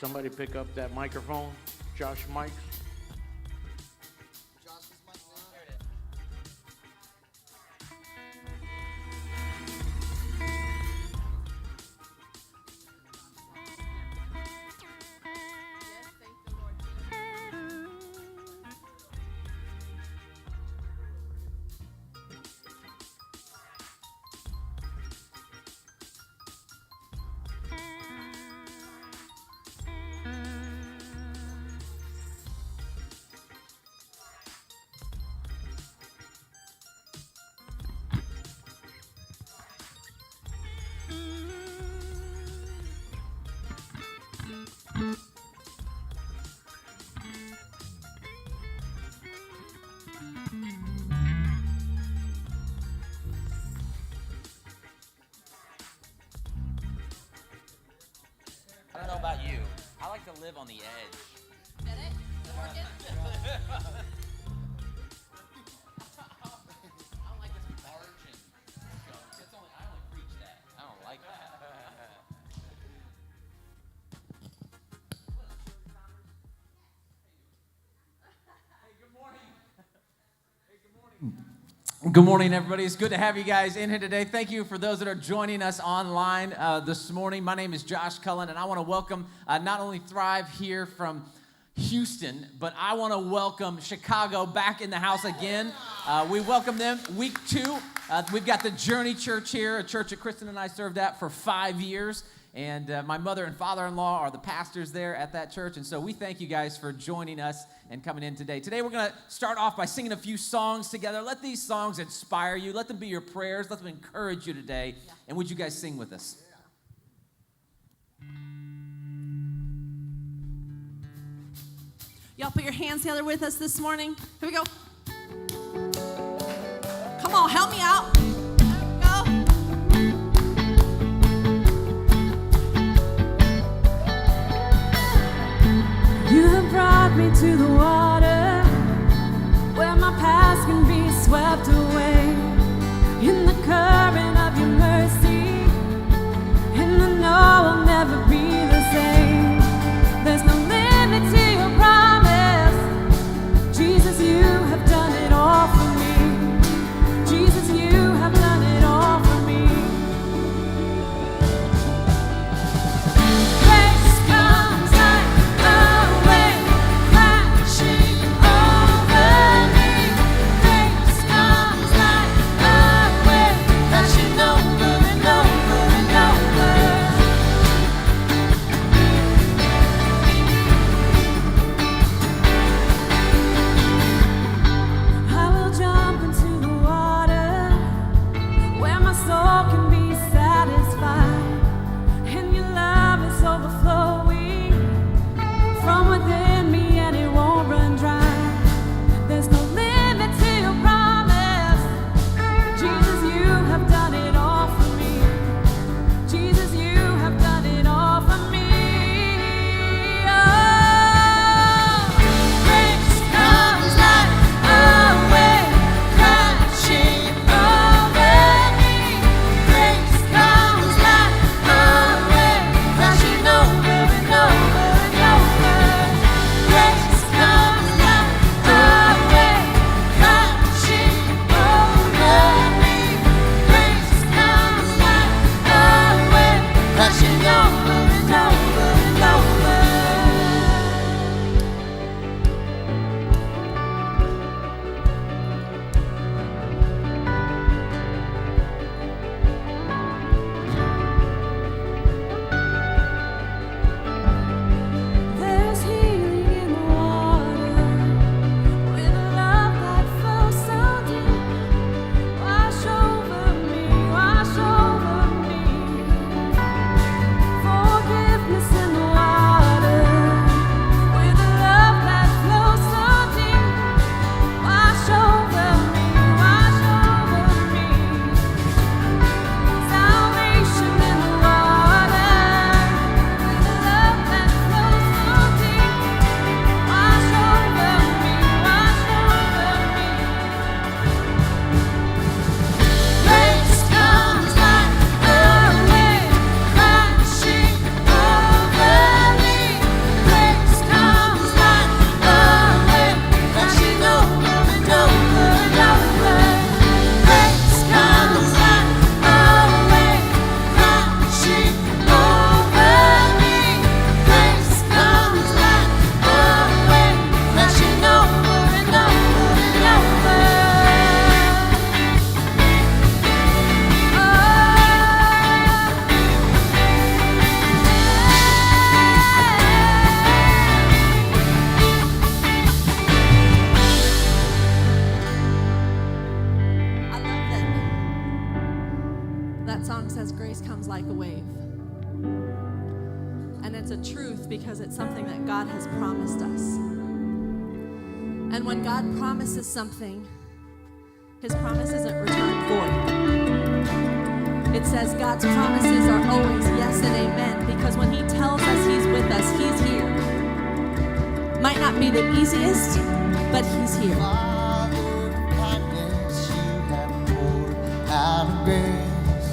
somebody pick up that microphone? Josh Mikes. I don't know about you. I like to live on the edge. Get it? Morgan? I don't like this margin. I only preach that. I don't like that. Good morning, everybody. It's good to have you guys in here today. Thank you for those that are joining us online this morning. My name is Josh Cullen, and I want to welcome not only Thrive here from Houston, but I want to welcome Chicago back in the house again. We welcome them week 2. We've got the Journey Church here, a church that Kristen and I served at for 5 years. And my mother and father-in-law are the pastors there at that church. And so we thank you guys for joining us and coming in today. Today we're going to start off by singing a few songs together. Let these songs inspire you. Let them be your prayers. Let them encourage you today. And would you guys sing with us? Y'all put your hands together with us this morning. Here we go. Come on, help me out. Go. You have brought me to the water where my past can be swept away in the current of your mercy, and I know I'll never be the same. There's no limit to your promise. Jesus, you have done it all for me. Jesus, you That song says grace comes like a wave. And it's a truth because it's something that God has promised us. And when God promises something, his promise isn't returned void. It says God's promises are always yes and amen, because when he tells us he's with us, he's here. Might not be the easiest, but he's here. Father, kindness you have poured out of grace.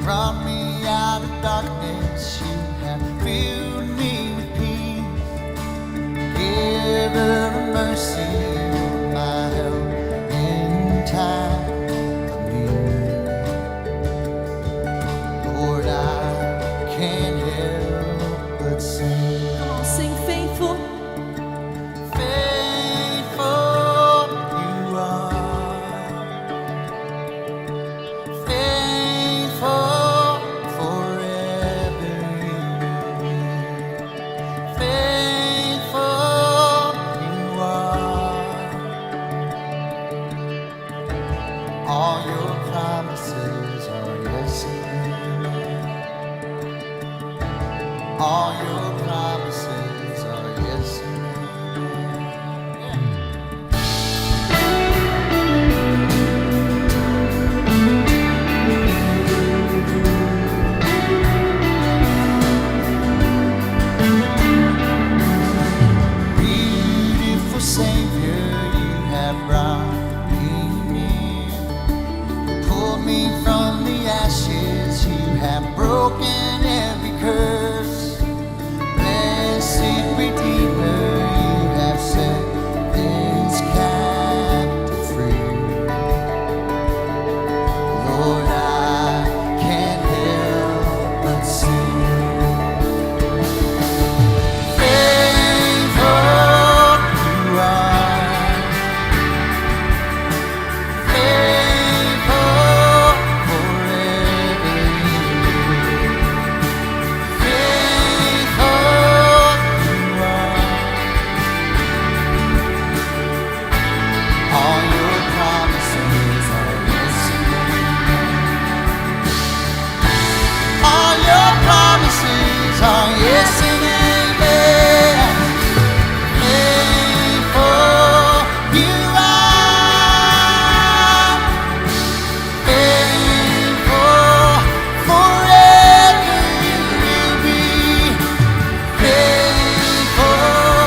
Brought me out of darkness, you have filled me with peace. Giver of mercy, my help in time of need. Lord, I can't help but sing. Come on, sing faithful. Faithful you are, faithful forever you will. Faithful you are, all your promises are yes and amen. All your promises are yes and amen. Beautiful Savior, you have brought me near. Pulled me from the ashes, you have broken every curse. Blessed Redeemer, you have set this captive free. Lord, I can't help but sing. Faithful you are, faithful forever you will. Faithful you are, all your promises are yes and amen. All your promises are yes and amen. Faithful you are, faithful forever you will be. Faithful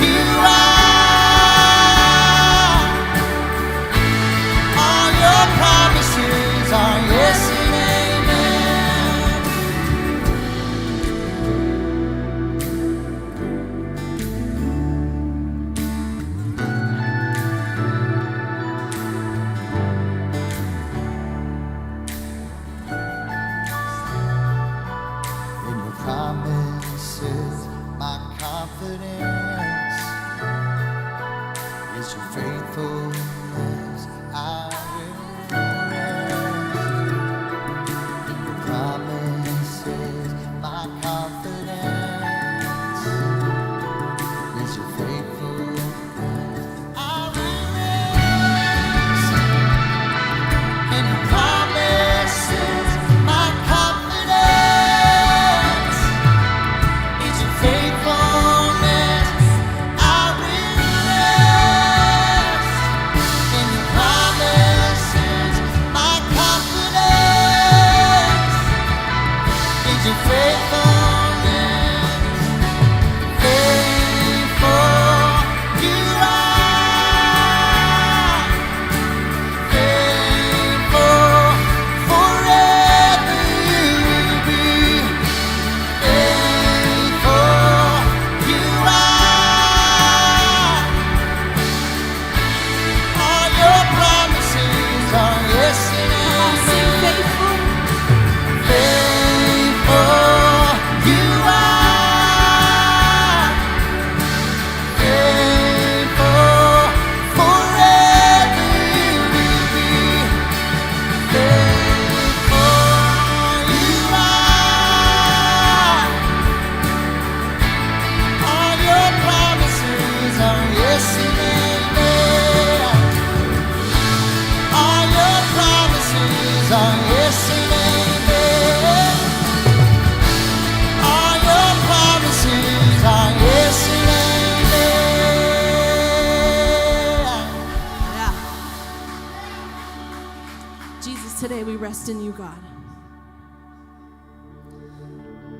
you are, all your promises are yes and amen. In your promises, my confidence is your faithfulness. I will rest. In your promises, my confidence is your faithfulness. I will rest. In your promises, my confidence is your faithfulness. I will rest. In your promises, my confidence is your faithfulness. Faithful you are, faithful forever you will be. Faithful you are, all your promises are yes and Come on, sing amen. faithful. Faithful you are, faithful forever you will be. Faithful you are, all your promises are yes and amen. All your promises are yes and amen. rest in you, God.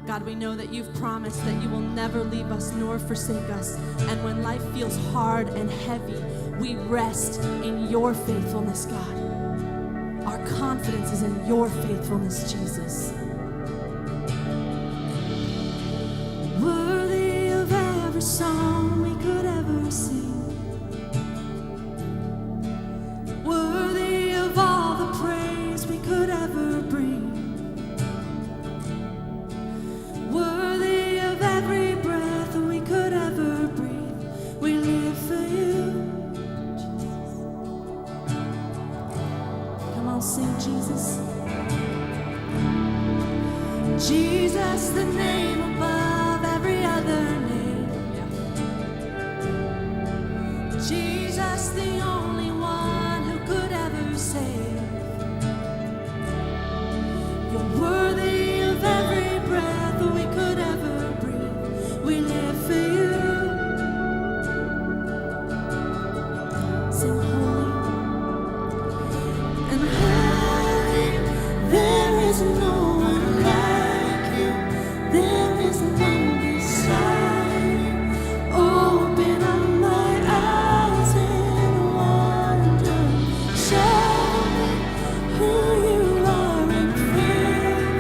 God, we know that you've promised that you will never leave us nor forsake us. And when life feels hard and heavy, we rest in your faithfulness, God. Our confidence is in your faithfulness, Jesus. Worthy of every song we could ever sing, worthy of all the praise we could ever bring, worthy of every breath we could ever breathe. We live for you. Come on, sing Jesus. Jesus, the name above every other name. Jesus, the only one who could ever save. You're worthy of every breath we could ever breathe. We live for you. Sing holy and holy. There is no one like you. There is none beside you. Open up my eyes in wonder. Show me who you are and fill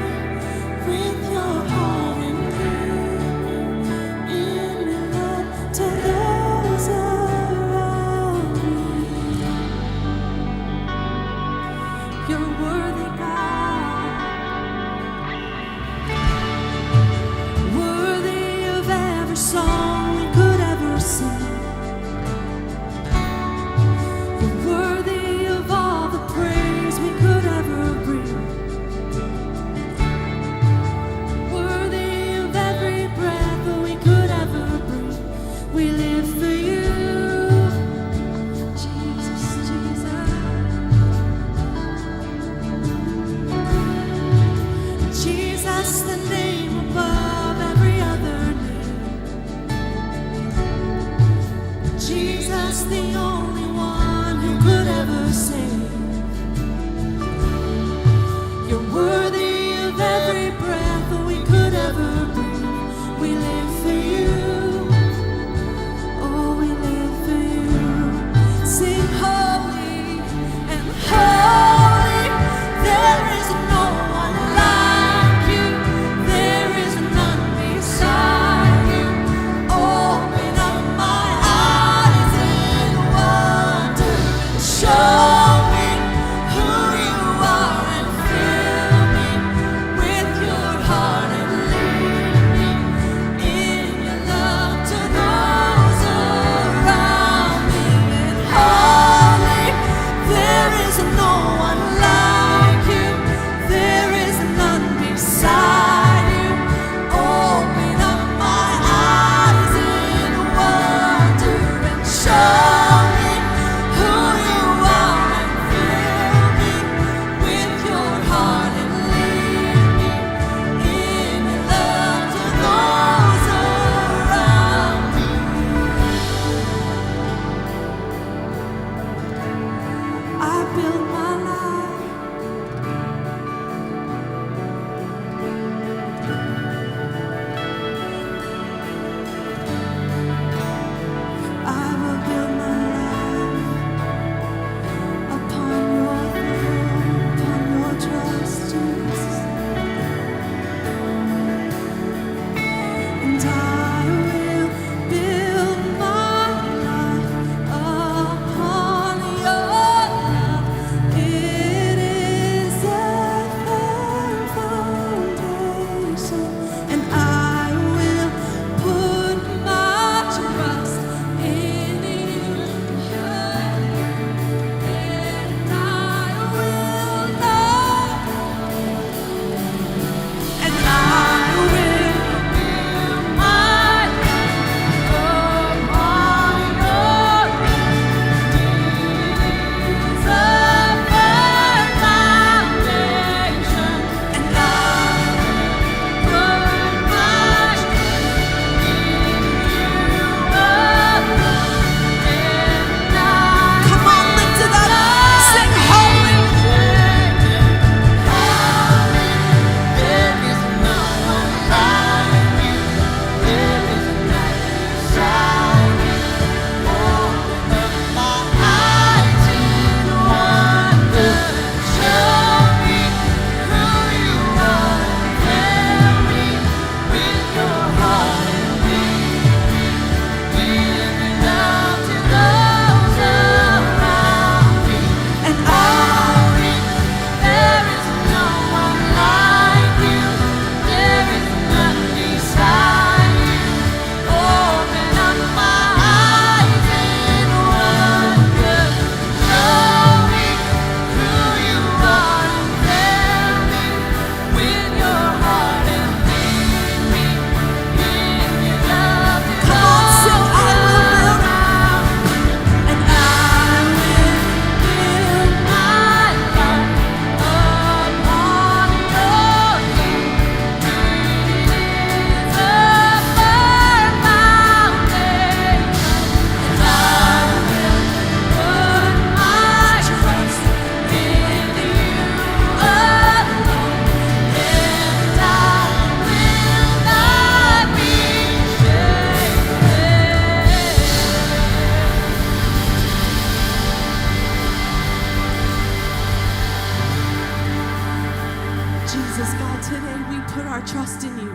Jesus, God, today we put our trust in you.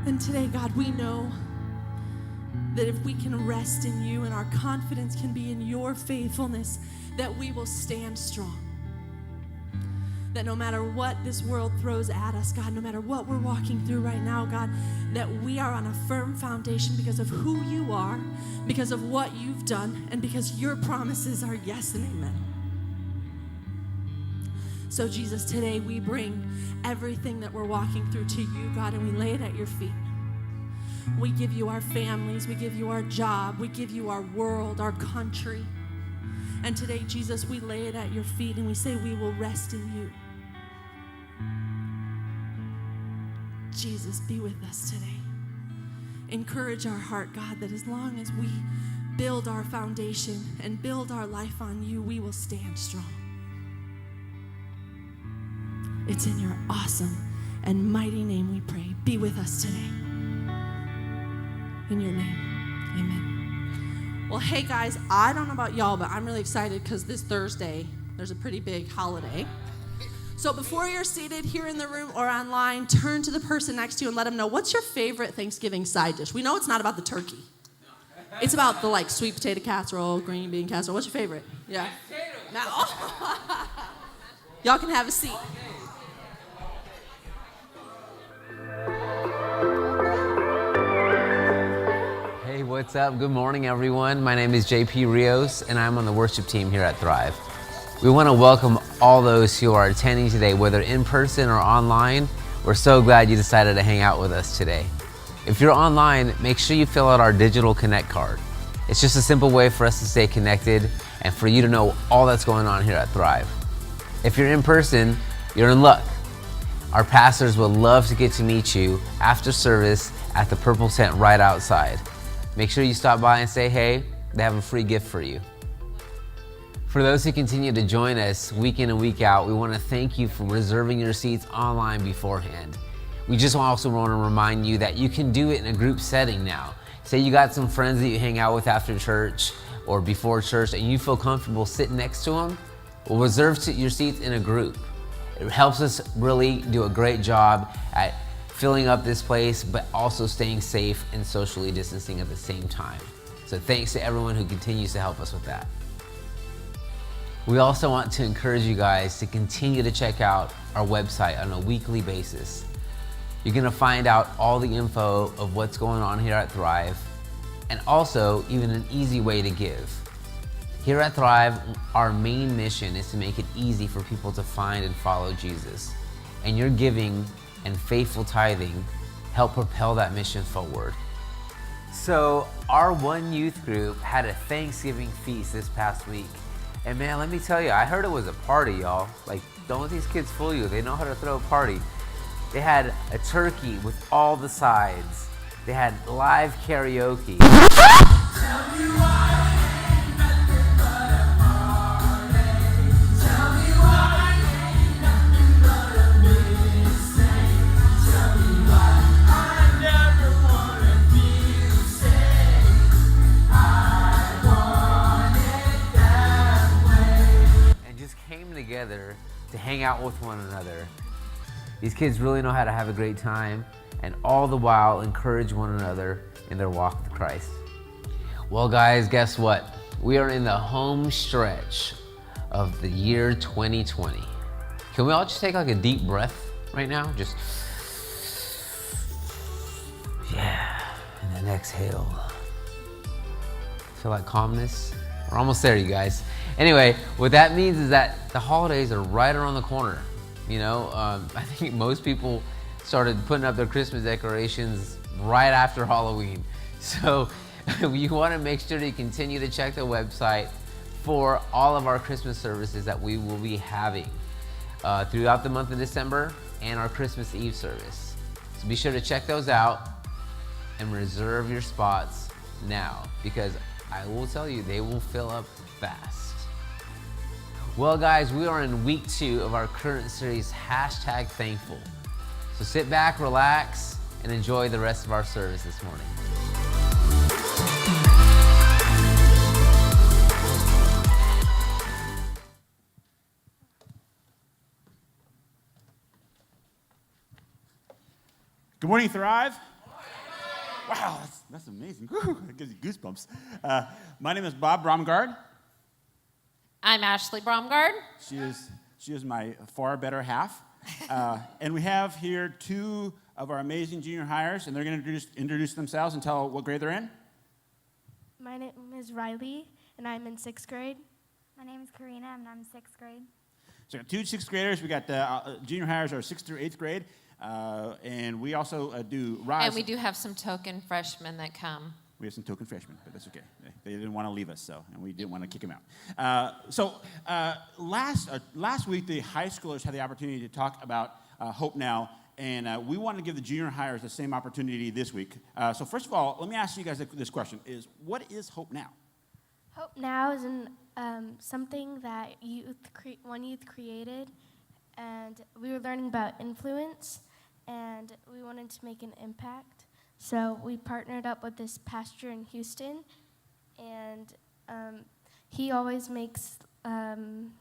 And today, God, we know that if we can rest in you and our confidence can be in your faithfulness, that we will stand strong. That no matter what this world throws at us, God, no matter what we're walking through right now, God, that we are on a firm foundation because of who you are, because of what you've done, and because your promises are yes and amen. So, Jesus, today we bring everything that we're walking through to you, God, and we lay it at your feet. We give you our families, we give you our job, we give you our world, our country. And today, Jesus, we lay it at your feet and we say we will rest in you. Jesus, be with us today. Encourage our heart, God, that as long as we build our foundation and build our life on you, we will stand strong. It's in your awesome and mighty name we pray. Be with us today. In your name, amen. Well, hey guys, I don't know about y'all, but I'm really excited because this Thursday, there's a pretty big holiday. So before you're seated here in the room or online, turn to the person next to you and let them know, what's your favorite Thanksgiving side dish? We know it's not about the turkey. It's about the sweet potato casserole, green bean casserole. What's your favorite? Yeah. Now, y'all can have a seat. Hey, what's up? Good morning, everyone. My name is JP Rios, and I'm on the worship team here at Thrive. We want to welcome all those who are attending today, whether in person or online. We're so glad you decided to hang out with us today. If you're online, make sure you fill out our digital Connect card. It's just a simple way for us to stay connected and for you to know all that's going on here at Thrive. If you're in person, you're in luck. Our pastors would love to get to meet you after service at the Purple Tent right outside. Make sure you stop by and say hey. They have a free gift for you. For those who continue to join us week in and week out, we want to thank you for reserving your seats online beforehand. We just also want to remind you that you can do it in a group setting now. Say you got some friends that you hang out with after church or before church and you feel comfortable sitting next to them, well, reserve your seats in a group. It helps us really do a great job at filling up this place, but also staying safe and socially distancing at the same time. So thanks to everyone who continues to help us with that. We also want to encourage you guys to continue to check out our website on a weekly basis. You're gonna find out all the info of what's going on here at Thrive, and also even an easy way to give. Here at Thrive, our main mission is to make it easy for people to find and follow Jesus. And your giving and faithful tithing help propel that mission forward. So our one youth group had a Thanksgiving feast this past week. And man, let me tell you, I heard it was a party, y'all. Don't let these kids fool you. They know how to throw a party. They had a turkey with all the sides. They had live karaoke. Together to hang out with one another. These kids really know how to have a great time and all the while encourage one another in their walk with Christ. Well guys, guess what? We are in the home stretch of the year 2020. Can we all just take a deep breath right now? Just, yeah, and then exhale. Feel like calmness? We're almost there, you guys. Anyway, what that means is that the holidays are right around the corner. I think most people started putting up their Christmas decorations right after Halloween. So you want to make sure to continue to check the website for all of our Christmas services that we will be having throughout the month of December and our Christmas Eve service. So be sure to check those out and reserve your spots now, because I will tell you, they will fill up fast. Well guys, we are in week 2 of our current series, #Thankful. So sit back, relax, and enjoy the rest of our service this morning. Good morning, Thrive. Wow, that's amazing. Whew, it gives you goosebumps. My name is Bob Bromgard. I'm Ashley Bromgard. She is my far better half. And we have here two of our amazing junior hires, and they're going to introduce themselves and tell what grade they're in. My name is Riley, and I'm in 6th grade. My name is Karina, and I'm 6th grade. So we got two 6th graders. We got junior hires are 6th through 8th grade. And we also do Rise. And we do have some token freshmen that come. We have some token freshmen, but that's okay. They didn't want to leave us, and we didn't want to kick them out. Last week, the high schoolers had the opportunity to talk about Hope Now, and we wanted to give the junior hires the same opportunity this week. So first of all, let me ask you guys this question: what is Hope Now? Hope Now is something that one youth created, and we were learning about influence, and we wanted to make an impact. So we partnered up with this pastor in Houston, and he always makes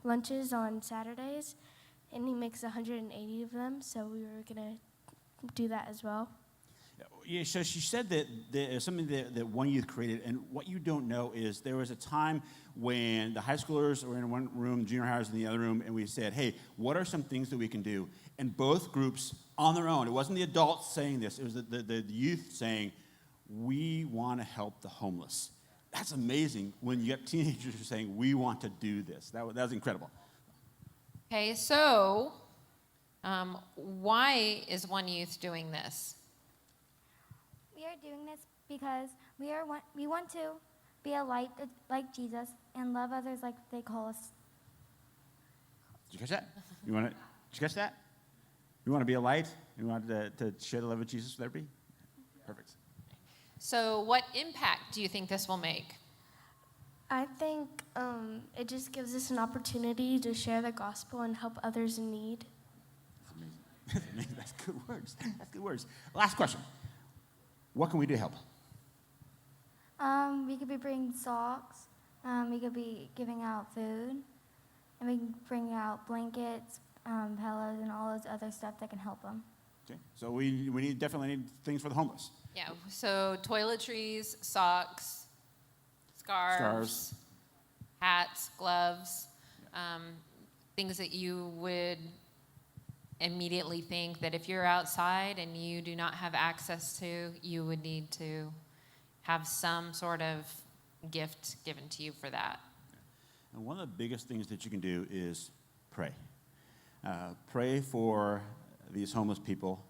lunches on Saturdays, and he makes 180 of them, so we were going to do that as well. Yeah, so she said that there's something that one youth created, and what you don't know is there was a time when the high schoolers were in one room, junior hires in the other room, and we said, hey, what are some things that we can do? And both groups on their own, it wasn't the adults saying this, it was the youth saying, we want to help the homeless. That's amazing when you get teenagers who are saying, we want to do this. That was incredible. Okay, so why is One Youth doing this? We are doing this because we want to be a light like Jesus and love others like they call us. Did you catch that? Did you catch that? You want to be a light? You want to share the love of Jesus with everybody? Perfect. So what impact do you think this will make? I think it just gives us an opportunity to share the gospel and help others in need. That's amazing. That's good words. That's good words. Last question. What can we do to help? We could be bringing socks. We could be giving out food. And we can bring out blankets, pillows, and all those other stuff that can help them. Okay. So we definitely need things for the homeless. Yeah, so toiletries, socks, scarves, hats, gloves, things that you would immediately think that if you're outside and you do not have access to, you would need to have some sort of gift given to you for that. And one of the biggest things that you can do is pray. Pray for these homeless people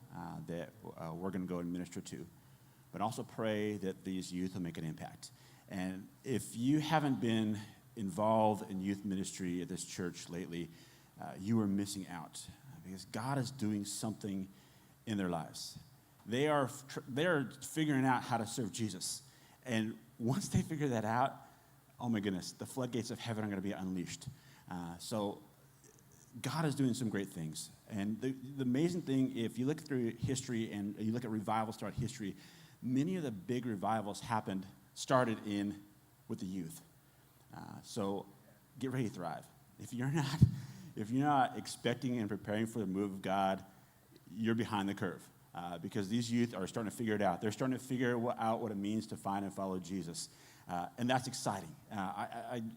that we're going to go and minister to, but also pray that these youth will make an impact. And if you haven't been involved in youth ministry at this church lately, you are missing out because God is doing something in their lives. They are figuring out how to serve Jesus. And once they figure that out, oh my goodness, the floodgates of heaven are going to be unleashed. So God is doing some great things. And the amazing thing, if you look through history and you look at revivals throughout history, many of the big revivals started with the youth. So get ready to thrive. If you're not expecting and preparing for the move of God, you're behind the curve. Because these youth are starting to figure it out. They're starting to figure out what it means to find and follow Jesus. And that's exciting.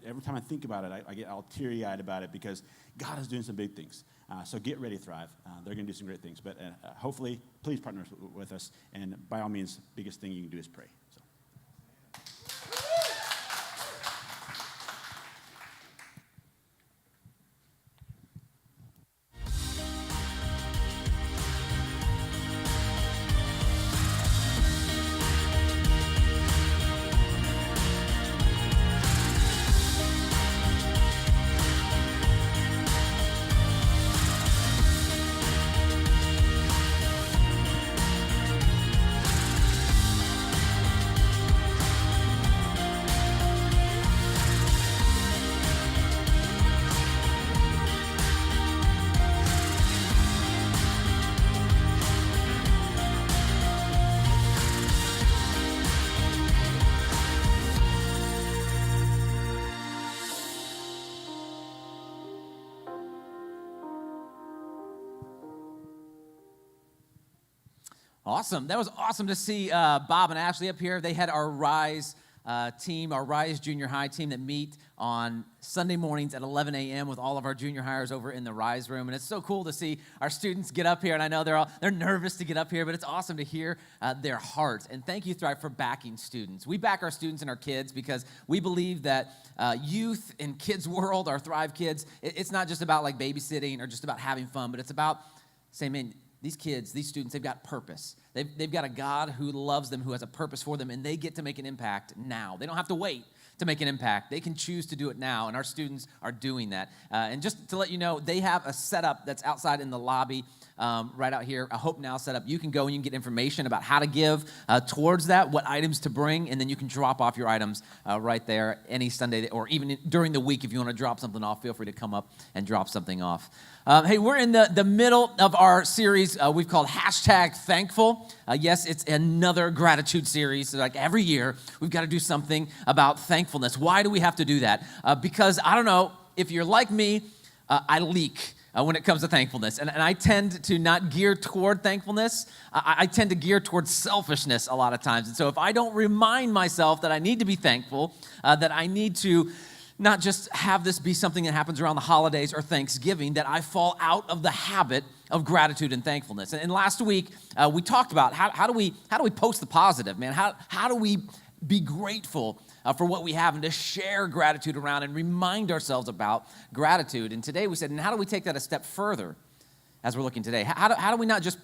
Every time I think about it, I get all teary-eyed about it because God is doing some big things. So get ready to thrive. They're going to do some great things. But hopefully, please partner with us. And by all means, biggest thing you can do is pray. So. Awesome. That was awesome to see Bob and Ashley up here. They had our Rise team, our Rise Junior High team that meet on Sunday mornings at 11 a.m. with all of our junior hires over in the Rise room. And it's so cool to see our students get up here. And I know they're nervous to get up here, but it's awesome to hear their heart. And thank you, Thrive, for backing students. We back our students and our kids because we believe that youth in kids' world, our Thrive kids, it's not just about like babysitting or just about having fun, but it's about saying, man, these kids, these students, they've got purpose. They've got a God who loves them, who has a purpose for them, and they get to make an impact now. They don't have to wait to make an impact. They can choose to do it now, and our students are doing that. And just to let you know, they have a setup that's outside in the lobby right out here, a Hope Now setup. You can go and you can get information about how to give towards that, what items to bring, and then you can drop off your items right there any Sunday, or even during the week if you want to drop something off, feel free to come up and drop something off. Hey, we're in the middle of our series we've called #Thankful. Yes, it's another gratitude series. So like every year, we've got to do something about thankfulness. Why do we have to do that? Because I don't know, if you're like me, I leak when it comes to thankfulness. And I tend to not gear toward thankfulness. I tend to gear towards selfishness a lot of times. And so if I don't remind myself that I need to be thankful, that I need to not just have this be something that happens around the holidays or Thanksgiving, that I fall out of the habit of gratitude and thankfulness. And last week, we talked about how do we post the positive, man? How do we be grateful for what we have and to share gratitude around and remind ourselves about gratitude? And today we said, and how do we take that a step further as we're looking today? How do we not just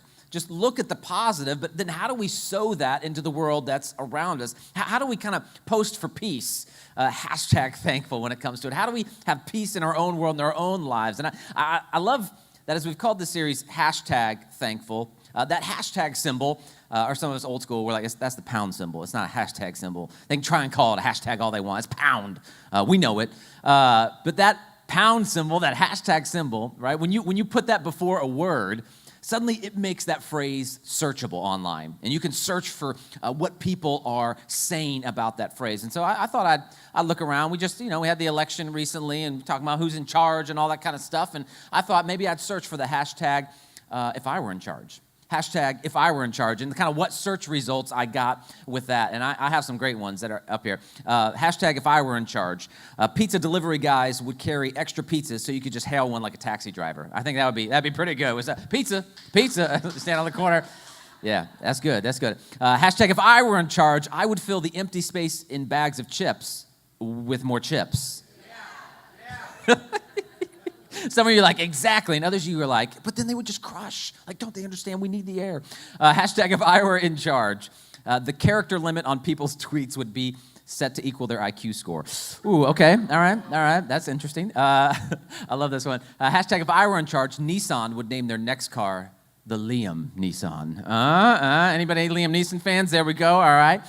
look at the positive, but then how do we sow that into the world that's around us? How do we kind of post for peace? #Thankful when it comes to it. How do we have peace in our own world, in our own lives? And I love that as we've called this series #Thankful, that hashtag symbol, or some of us old school, we're like, that's the pound symbol. It's not a hashtag symbol. They can try and call it a hashtag all they want. It's pound. We know it. But that pound symbol, that hashtag symbol, right? When you put that before a word, suddenly it makes that phrase searchable online. And you can search for what people are saying about that phrase. And so I thought I'd look around. We just, we had the election recently and talking about who's in charge and all that kind of stuff. And I thought maybe I'd search for the hashtag if I were in charge. If I were in charge, and kind of what search results I got with that. And I have some great ones that are up here. If I were in charge. Pizza delivery guys would carry extra pizzas so you could just hail one like a taxi driver. I think that'd be pretty good. Was that pizza, stand on the corner. Yeah, that's good. If I were in charge, I would fill the empty space in bags of chips with more chips. Yeah. Some of you are like, exactly. And others of you are like, but then they would just crush. Like, don't they understand we need the air? If I were in charge. The character limit on people's tweets would be set to equal their IQ score. Ooh, okay. All right. That's interesting. I love this one. If I were in charge, Nissan would name their next car the Liam Neeson. Anybody Liam Neeson fans? There we go. All right.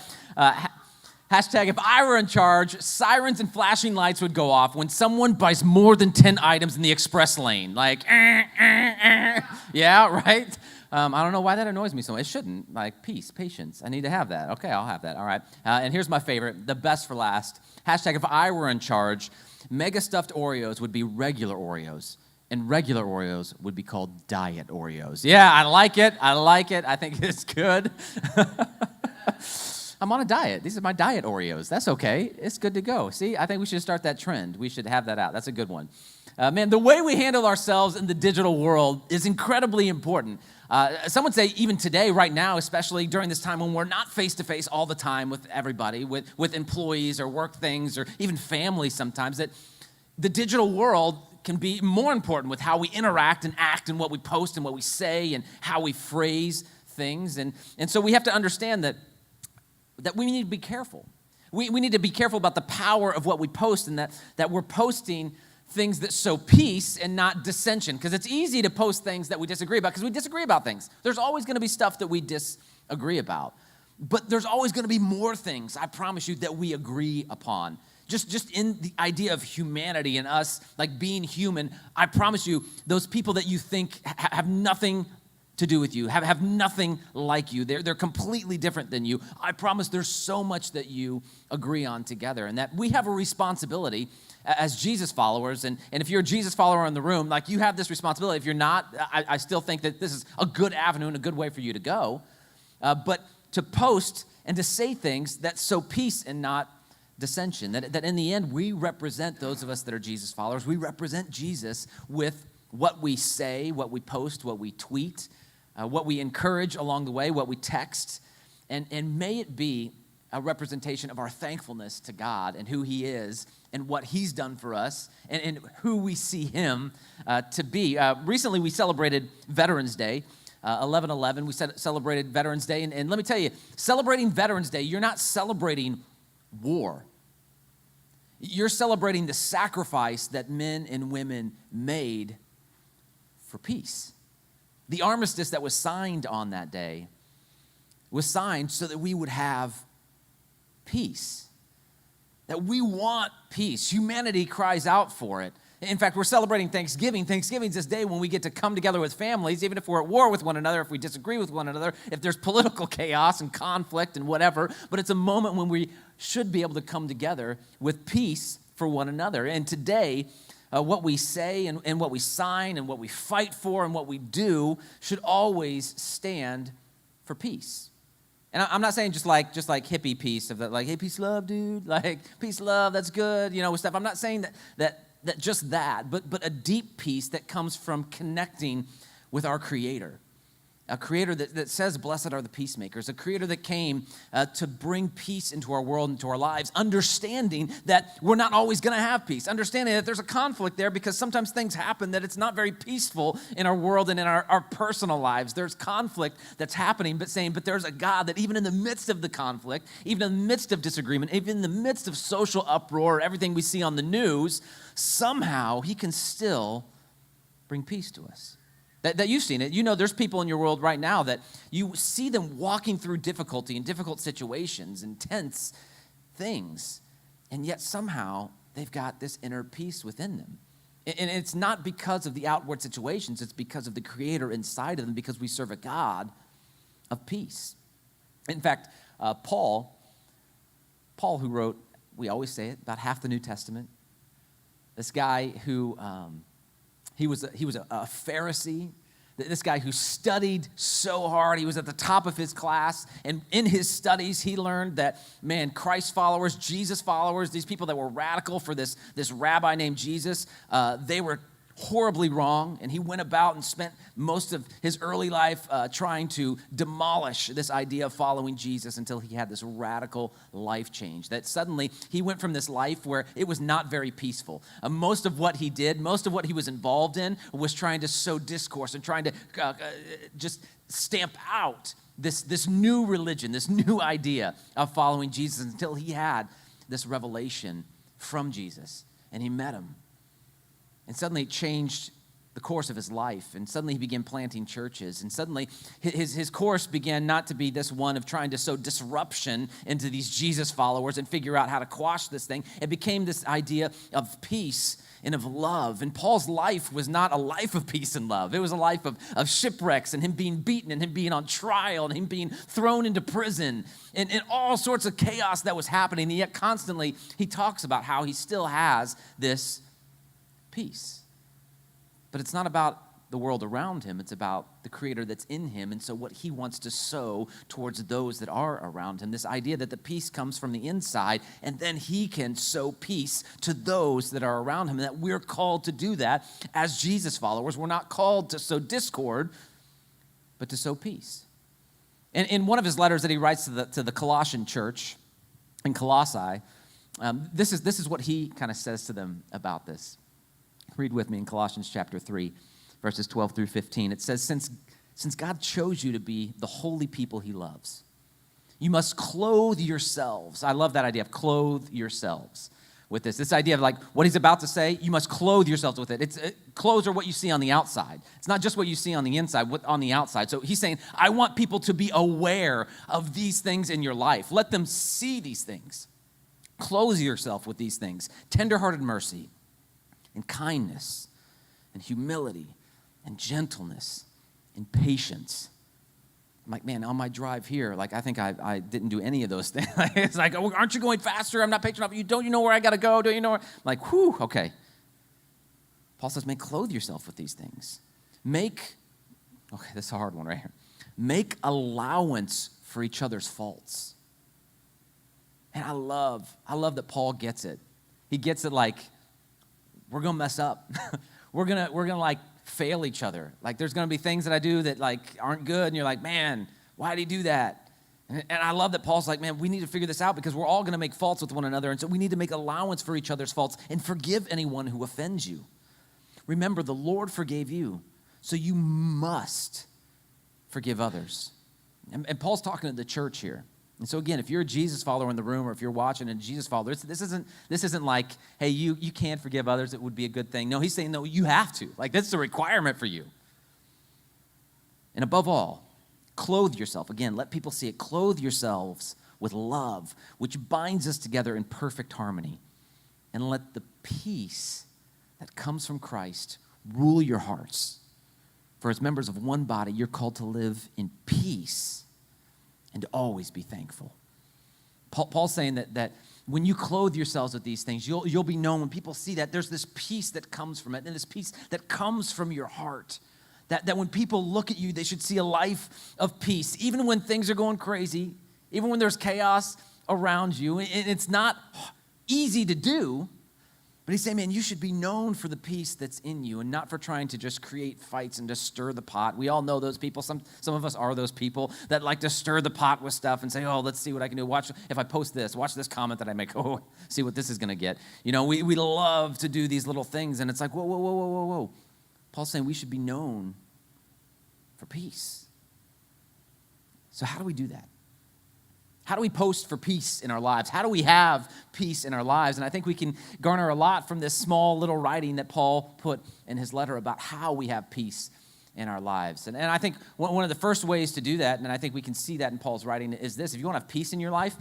If I were in charge, sirens and flashing lights would go off when someone buys more than 10 items in the express lane. Like, yeah, right? I don't know why that annoys me so much. It shouldn't. Like, peace, patience. I need to have that. Okay, I'll have that. All right. And here's my favorite, the best for last. If I were in charge, mega stuffed Oreos would be regular Oreos. And regular Oreos would be called diet Oreos. Yeah, I like it. I think it's good. I'm on a diet. These are my diet Oreos. That's okay. It's good to go. See, I think we should start that trend. We should have that out. That's a good one. Man, the way we handle ourselves in the digital world is incredibly important. Some would say even today, right now, especially during this time when we're not face-to-face all the time with everybody, with employees or work things or even family sometimes, that the digital world can be more important with how we interact and act and what we post and what we say and how we phrase things. And so we have to understand that we need to be careful. We need to be careful about the power of what we post and that we're posting things that sow peace and not dissension. Because it's easy to post things that we disagree about because we disagree about things. There's always going to be stuff that we disagree about. But there's always going to be more things, I promise you, that we agree upon. Just in the idea of humanity and us, like being human, I promise you, those people that you think have nothing to do with you, have nothing like you. They're completely different than you. I promise there's so much that you agree on together, and that we have a responsibility as Jesus followers, and if you're a Jesus follower in the room, like you have this responsibility. If you're not, I still think that this is a good avenue and a good way for you to go. but to post and to say things that sow peace and not dissension. That in the end, we represent those of us that are Jesus followers. We represent Jesus with what we say, what we post, what we tweet, what we encourage along the way, what we text. And may it be a representation of our thankfulness to God and who he is and what he's done for us and who we see him to be. Recently, we celebrated Veterans Day. 11/11, we celebrated Veterans Day. And let me tell you, celebrating Veterans Day, you're not celebrating war. You're celebrating the sacrifice that men and women made for peace. The armistice that was signed on that day was signed so that we would have peace, that we want peace. Humanity cries out for it. In fact, we're celebrating Thanksgiving. Thanksgiving's this day when we get to come together with families, even if we're at war with one another, if we disagree with one another, if there's political chaos and conflict and whatever. But it's a moment when we should be able to come together with peace for one another. And today, what we say and what we sign and what we fight for and what we do should always stand for peace. And I'm not saying just like hippie peace of that, like, hey, peace, love, dude, like peace, love, that's good, stuff. I'm not saying that just that, but a deep peace that comes from connecting with our Creator. A Creator that says, blessed are the peacemakers. A Creator that came to bring peace into our world, into our lives, understanding that we're not always going to have peace. Understanding that there's a conflict there because sometimes things happen that it's not very peaceful in our world and in our personal lives. There's conflict that's happening, but there's a God that even in the midst of the conflict, even in the midst of disagreement, even in the midst of social uproar, everything we see on the news, somehow he can still bring peace to us. That you've seen it. There's people in your world right now that you see them walking through difficulty and difficult situations and tense things, and yet somehow they've got this inner peace within them. And it's not because of the outward situations, it's because of the Creator inside of them, because we serve a God of peace. In fact, Paul who wrote, we always say it, about half the New Testament, this guy who... He was a Pharisee, this guy who studied so hard. He was at the top of his class. And in his studies, he learned that, Christ followers, Jesus followers, these people that were radical for this rabbi named Jesus, they were horribly wrong. And he went about and spent most of his early life trying to demolish this idea of following Jesus until he had this radical life change. That suddenly he went from this life where it was not very peaceful. Most of what he did, most of what he was involved in was trying to sow discourse and trying to just stamp out this new religion, this new idea of following Jesus until he had this revelation from Jesus and he met him. And suddenly it changed the course of his life. And suddenly he began planting churches. And suddenly his course began not to be this one of trying to sow disruption into these Jesus followers and figure out how to quash this thing. It became this idea of peace and of love. And Paul's life was not a life of peace and love. It was a life of shipwrecks and him being beaten and him being on trial and him being thrown into prison and all sorts of chaos that was happening. And yet constantly he talks about how he still has this peace. But it's not about the world around him. It's about the Creator that's in him. And so what he wants to sow towards those that are around him, this idea that the peace comes from the inside, and then he can sow peace to those that are around him, and that we're called to do that as Jesus followers. We're not called to sow discord, but to sow peace. And in one of his letters that he writes to the Colossian church in Colossae, this is what he kind of says to them about this. Read with me in Colossians chapter 3, verses 12 through 15. It says, since God chose you to be the holy people he loves, you must clothe yourselves. I love that idea of clothe yourselves with this. This idea of like what he's about to say, you must clothe yourselves with it. Clothes are what you see on the outside. It's not just what you see on the inside, what on the outside. So he's saying, I want people to be aware of these things in your life. Let them see these things. Clothe yourself with these things. Tenderhearted mercy, and kindness, and humility, and gentleness, and patience. I'm like, man, on my drive here, like I think I didn't do any of those things. It's like, oh, aren't you going faster? I'm not patient enough. Don't you know where I got to go? Don't you know where? I'm like, whew, okay. Paul says, clothe yourself with these things. Okay, this is a hard one right here. make allowance for each other's faults. And I love that Paul gets it. He gets it like, we're gonna mess up. we're gonna like fail each other. Like there's gonna be things that I do that like aren't good, and you're like, man, why did he do that? And I love that Paul's like, man, we need to figure this out because we're all gonna make faults with one another, and so we need to make allowance for each other's faults and forgive anyone who offends you. Remember, the Lord forgave you, so you must forgive others. And Paul's talking to the church here. And so again, if you're a Jesus follower in the room, or if you're watching a Jesus follower, this isn't like, hey, you can't forgive others, it would be a good thing. No, he's saying, no, you have to. Like, that's a requirement for you. And above all, clothe yourself. Again, let people see it. Clothe yourselves with love, which binds us together in perfect harmony. And let the peace that comes from Christ rule your hearts. For as members of one body, you're called to live in peace and to always be thankful. Paul's saying that when you clothe yourselves with these things, you'll be known. When people see that, there's this peace that comes from it, and this peace that comes from your heart. That when people look at you, they should see a life of peace, even when things are going crazy, even when there's chaos around you. And it's not easy to do, but he's saying, man, you should be known for the peace that's in you and not for trying to just create fights and just stir the pot. We all know those people. Some of us are those people that like to stir the pot with stuff and say, oh, let's see what I can do. Watch, if I post this, watch this comment that I make. Oh, see what this is going to get. You know, we love to do these little things, and it's like, whoa. Paul's saying we should be known for peace. So how do we do that? How do we post for peace in our lives? How do we have peace in our lives? And I think we can garner a lot from this small little writing that Paul put in his letter about how we have peace in our lives. And I think one of the first ways to do that, and I think we can see that in Paul's writing, is this. If you want to have peace in your life,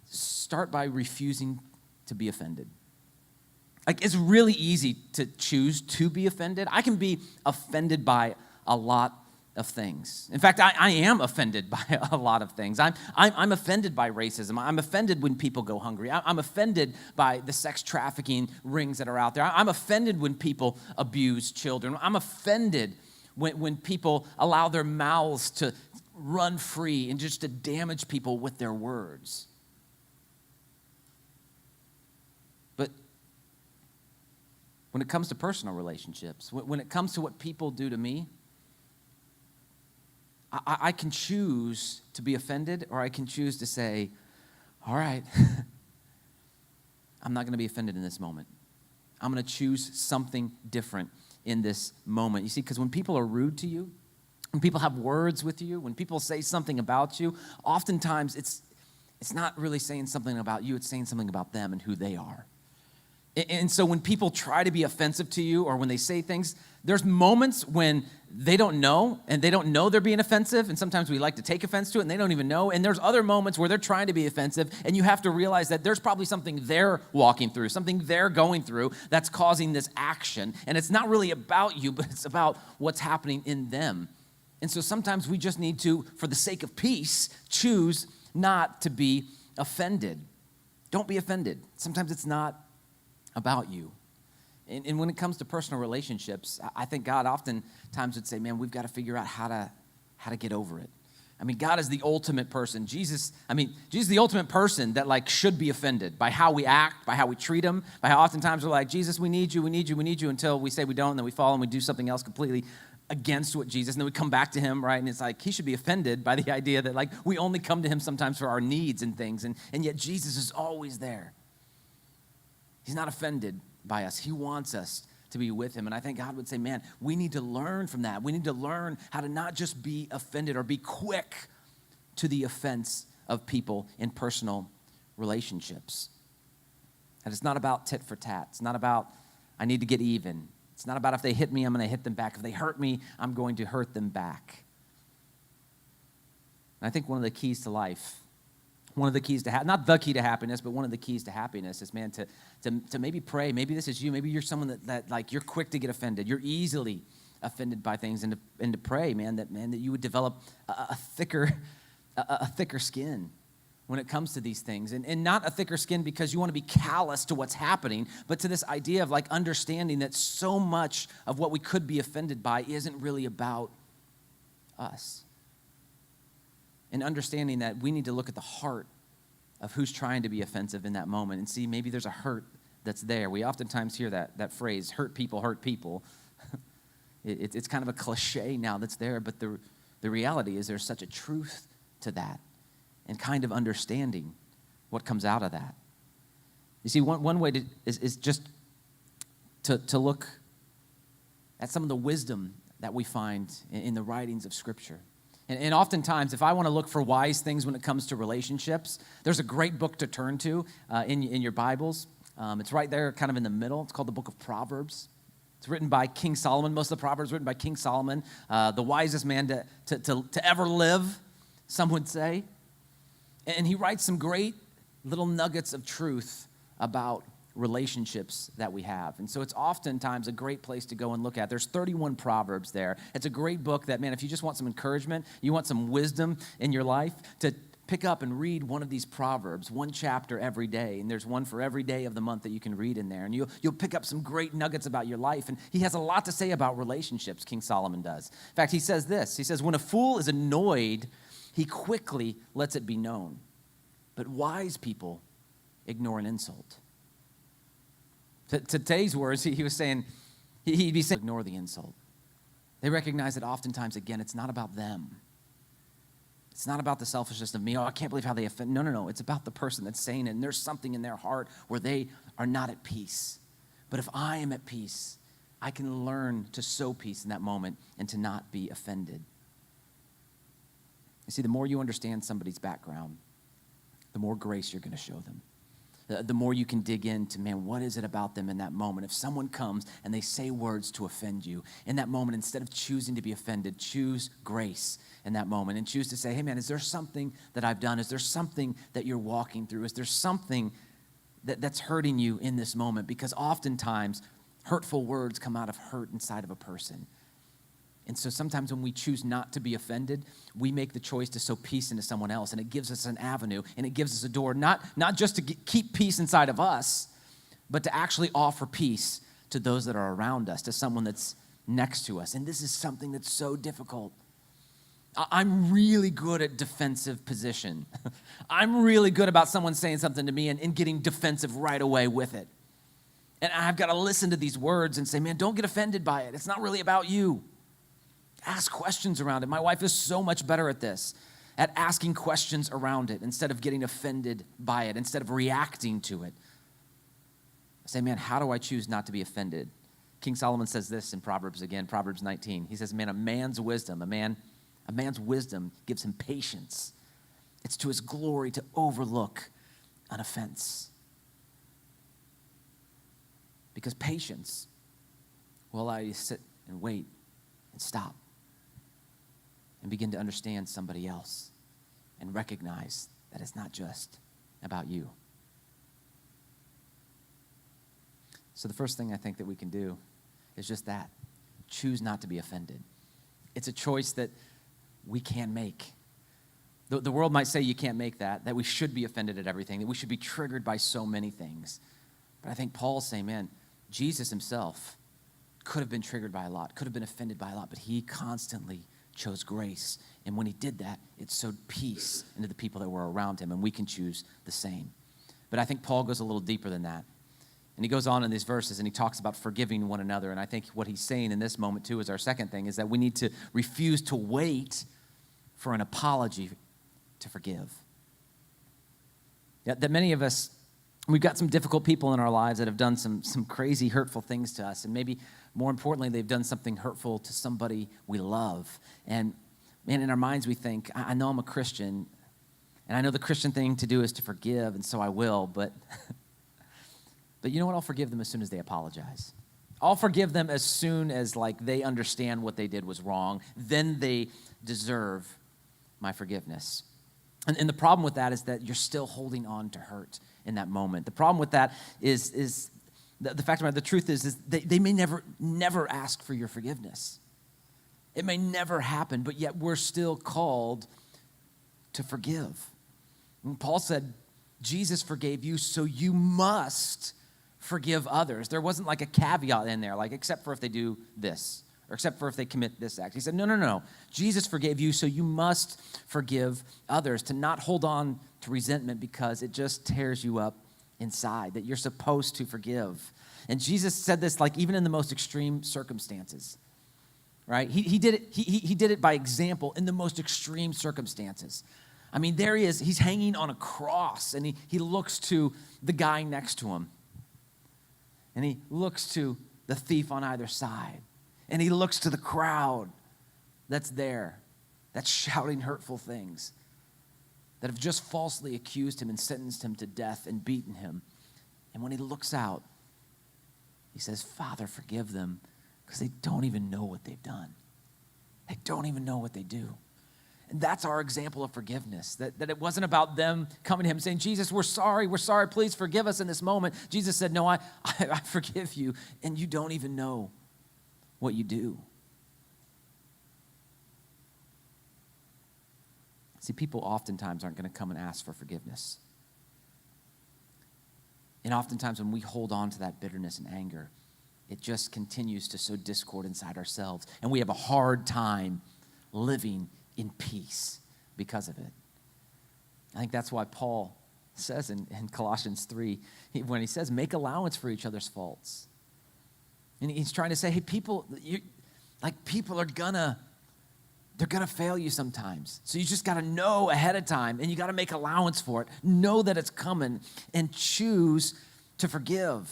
start by refusing to be offended. Like, it's really easy to choose to be offended. I can be offended by a lot of things. In fact, I am offended by a lot of things. I'm offended by racism. I'm offended when people go hungry. I'm offended by the sex trafficking rings that are out there. I'm offended when people abuse children. I'm offended when people allow their mouths to run free and just to damage people with their words. But when it comes to personal relationships, when it comes to what people do to me, I can choose to be offended, or I can choose to say, all right, I'm not going to be offended in this moment. I'm going to choose something different in this moment. You see, because when people are rude to you, when people have words with you, when people say something about you, oftentimes it's not really saying something about you, it's saying something about them and who they are. And so when people try to be offensive to you, or when they say things, there's moments when they don't know, and they don't know they're being offensive, and sometimes we like to take offense to it, and they don't even know. And there's other moments where they're trying to be offensive, and you have to realize that there's probably something they're walking through, something they're going through that's causing this action. And it's not really about you, but it's about what's happening in them. And so sometimes we just need to, for the sake of peace, choose not to be offended. Don't be offended. Sometimes it's not about you. And when it comes to personal relationships, I think God oftentimes would say, man, we've got to figure out how to get over it. I mean, God is the ultimate person. Jesus is the ultimate person that like should be offended by how we act, by how we treat him, by how oftentimes we're like, Jesus, we need you, until we say we don't, and then we fall and we do something else completely against what Jesus, and then we come back to him, right? And it's like, he should be offended by the idea that like we only come to him sometimes for our needs and things, and yet Jesus is always there. He's not offended by us. He wants us to be with him. And I think God would say, man, we need to learn from that. We need to learn how to not just be offended or be quick to the offense of people in personal relationships. And it's not about tit for tat. It's not about, I need to get even. It's not about if they hit me, I'm going to hit them back. If they hurt me, I'm going to hurt them back. And I think one of the keys to life, one of the keys to not the key to happiness, but one of the keys to happiness is, man, to maybe pray. Maybe this is you. Maybe you're someone that like you're quick to get offended. You're easily offended by things, and to pray, that you would develop a thicker skin when it comes to these things, and not a thicker skin because you want to be callous to what's happening, but to this idea of like understanding that so much of what we could be offended by isn't really about us. and understanding that we need to look at the heart of who's trying to be offensive in that moment and see maybe there's a hurt that's there. We oftentimes hear that phrase, hurt people hurt people. It's kind of a cliche now that's there, but the reality is there's such a truth to that and kind of understanding what comes out of that. You see, one way is just to look at some of the wisdom that we find in the writings of Scripture. And oftentimes, if I want to look for wise things when it comes to relationships, there's a great book to turn to in your Bibles. It's right there kind of in the middle. It's called the book of Proverbs. It's written by King Solomon. Most of the Proverbs written by King Solomon, the wisest man to ever live, some would say. And he writes some great little nuggets of truth about relationships that we have. And so it's oftentimes a great place to go and look at. There's 31 Proverbs there. It's a great book that, man, if you just want some encouragement, you want some wisdom in your life, to pick up and read one of these Proverbs, one chapter every day. And there's one for every day of the month that you can read in there. And you'll pick up some great nuggets about your life. And he has a lot to say about relationships, King Solomon does. In fact, he says this. He says, when a fool is annoyed, he quickly lets it be known. But wise people ignore an insult. To today's words, he was saying, he'd be saying, ignore the insult. They recognize that oftentimes, again, it's not about them. It's not about the selfishness of me. Oh, I can't believe how they offend. No. It's about the person that's saying it. And there's something in their heart where they are not at peace. But if I am at peace, I can learn to sow peace in that moment and to not be offended. You see, the more you understand somebody's background, the more grace you're going to show them. The more you can dig into, man, what is it about them in that moment? If someone comes and they say words to offend you, in that moment, instead of choosing to be offended, choose grace in that moment and choose to say, hey, man, is there something that I've done? Is there something that you're walking through? Is there something that's hurting you in this moment? Because oftentimes, hurtful words come out of hurt inside of a person. And so sometimes when we choose not to be offended, we make the choice to sow peace into someone else, and it gives us an avenue, and it gives us a door, not just to keep peace inside of us, but to actually offer peace to those that are around us, to someone that's next to us. And this is something that's so difficult. I'm really good at defensive position. I'm really good about someone saying something to me and getting defensive right away with it. And I've got to listen to these words and say, man, don't get offended by it. It's not really about you. Ask questions around it. My wife is so much better at this, at asking questions around it instead of getting offended by it, instead of reacting to it. I say, man, how do I choose not to be offended? King Solomon says this in Proverbs again, Proverbs 19. He says, man, a man's wisdom gives him patience. It's to his glory to overlook an offense. Because patience will allow you to sit and wait and stop and begin to understand somebody else and recognize that it's not just about you. So the first thing I think that we can do is just that. Choose not to be offended. It's a choice that we can make. The world might say you can't make that we should be offended at everything, that we should be triggered by so many things. But I think Paul's saying, man, Jesus himself could have been triggered by a lot, could have been offended by a lot, but he constantly chose grace. And when he did that, it sowed peace into the people that were around him, and we can choose the same. But I think Paul goes a little deeper than that. And he goes on in these verses, and he talks about forgiving one another. And I think what he's saying in this moment, too, is our second thing, is that we need to refuse to wait for an apology to forgive. That many of us, we've got some difficult people in our lives that have done some crazy, hurtful things to us. And maybe more importantly, they've done something hurtful to somebody we love. And man, in our minds we think, I know I'm a Christian, and I know the Christian thing to do is to forgive, and so I will, but you know what? I'll forgive them as soon as they apologize. I'll forgive them as soon as they understand what they did was wrong. Then they deserve my forgiveness. And the problem with that is that you're still holding on to hurt in that moment. The problem with that is the fact about it, the truth is they may never ask for your forgiveness. It may never happen, but yet we're still called to forgive. And Paul said, Jesus forgave you, so you must forgive others. There wasn't a caveat in there, except for if they do this or except for if they commit this act. He said, no, no, no. Jesus forgave you, so you must forgive others, to not hold on to resentment because it just tears you up inside, that you're supposed to forgive. And Jesus said this like even in the most extreme circumstances, right? He did it. He did it by example in the most extreme circumstances. I mean, there he is. He's hanging on a cross, and he looks to the guy next to him, and he looks to the thief on either side. And he looks to the crowd that's there, that's shouting hurtful things, that have just falsely accused him and sentenced him to death and beaten him. And when he looks out, he says, Father, forgive them, because they don't even know what they've done. They don't even know what they do. And that's our example of forgiveness, that it wasn't about them coming to him saying, Jesus, we're sorry, please forgive us in this moment. Jesus said, no, I forgive you, and you don't even know what you do. See, people oftentimes aren't going to come and ask for forgiveness. And oftentimes when we hold on to that bitterness and anger, it just continues to sow discord inside ourselves. And we have a hard time living in peace because of it. I think that's why Paul says in Colossians 3, when he says, make allowance for each other's faults. And he's trying to say, hey, people are they're gonna fail you sometimes. So you just gotta know ahead of time, and you gotta make allowance for it. Know that it's coming, and choose to forgive.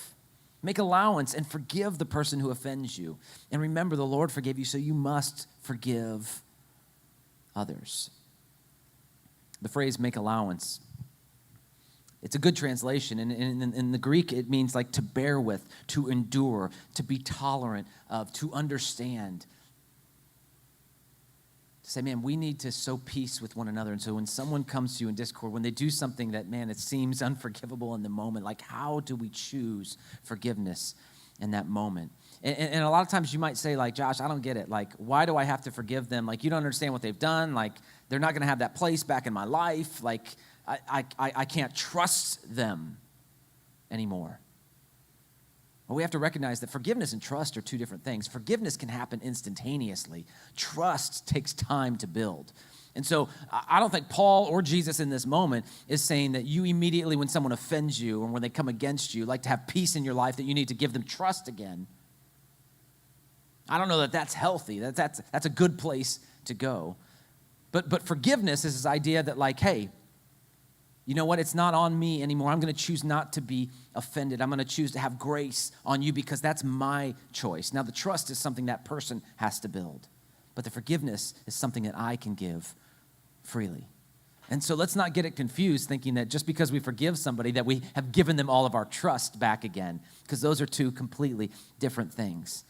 Make allowance and forgive the person who offends you. And remember, the Lord forgave you, so you must forgive others. The phrase make allowance, it's a good translation. And in the Greek, it means like to bear with, to endure, to be tolerant of, to understand. To say, man, we need to sow peace with one another. And so when someone comes to you in discord, when they do something that, man, it seems unforgivable in the moment, like how do we choose forgiveness in that moment? And a lot of times you might say, like, Josh, I don't get it. Like, why do I have to forgive them? Like, you don't understand what they've done. Like, they're not going to have that place back in my life. Like, I can't trust them anymore. Well, we have to recognize that forgiveness and trust are two different things. Forgiveness can happen instantaneously. Trust takes time to build. And so I don't think Paul or Jesus in this moment is saying that you immediately, when someone offends you or when they come against you, like to have peace in your life, that you need to give them trust again. I don't know that that's healthy. That's a good place to go. But forgiveness is this idea that, like, hey, you know what? It's not on me anymore. I'm going to choose not to be offended. I'm going to choose to have grace on you because that's my choice. Now, the trust is something that person has to build, but the forgiveness is something that I can give freely. And so let's not get it confused thinking that just because we forgive somebody that we have given them all of our trust back again, because those are two completely different things.